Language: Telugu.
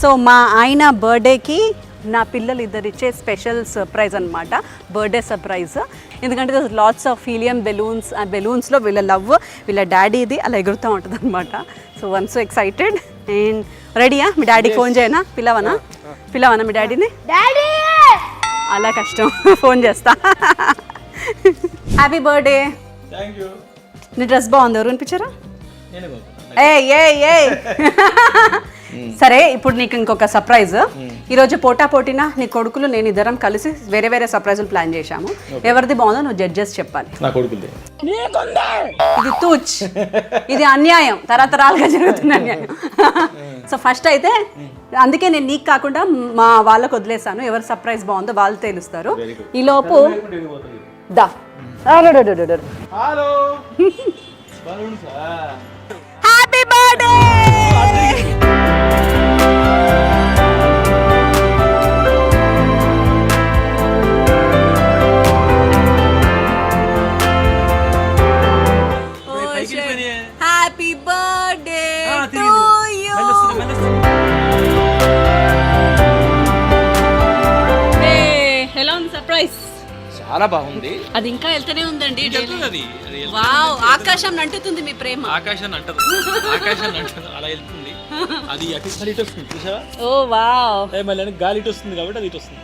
సో మా ఆయన బర్త్డేకి నా పిల్లలు ఇద్దరు ఇచ్చే స్పెషల్ సర్ప్రైజ్ అనమాట, బర్త్డే సర్ప్రైజ్. ఎందుకంటే లాట్స్ ఆఫ్ హీలియం బెలూన్స్, ఆ బెలూన్స్లో వీళ్ళ లవ్, వీళ్ళ డాడీది అలా ఎగురుతూ ఉంటుంది అనమాట. So one so excited and రెడీయా? మీ డాడీకి ఫోన్ చేయనా? పిలవనా మీ డాడీని? అలా కష్టం, ఫోన్ చేస్తా. Happy birthday. నీ డ్రెస్ బాగుంది, ఎవరు అనిపించారా? ఏ సరే, ఇప్పుడు నీకు ఇంకొక సర్ప్రైజ్. ఈరోజు పోటీన నీ కొడుకులు నేను ఇద్దరం కలిసి వేరే వేరే సర్ప్రైజులు ప్లాన్ చేశాము. ఎవరిది బాగుందో నువ్వు జడ్జెస్ చెప్పాలి. ఇది తూచ్, ఇది అన్యాయం, తరతరాలుగా జరుగుతున్న అన్యాయం. సో ఫస్ట్ అయితే అందుకే నేను నీకు కాకుండా మా వాళ్ళకు వదిలేసాను. ఎవరు సర్ప్రైజ్ బాగుందో వాళ్ళు తెలుస్తారు. ఈలోపు దా happy birthday. Happy birthday to you. ఎలా ఉంది సర్ప్రైజ్? చాలా బాగుంది. అది ఇంకా వెళ్తూనే ఉందండి. వావ్, ఆకాశం అంటుతుంది మీ ప్రేమ. ఆకాశాన్ని అంటదు అలా వెళ్తుంది. అది అటు ఇటు వస్తుంది చూసావా? ఓ వావ్. మళ్ళీ గాలి ఇటు వస్తుంది కాబట్టి అది ఇటు వస్తుంది.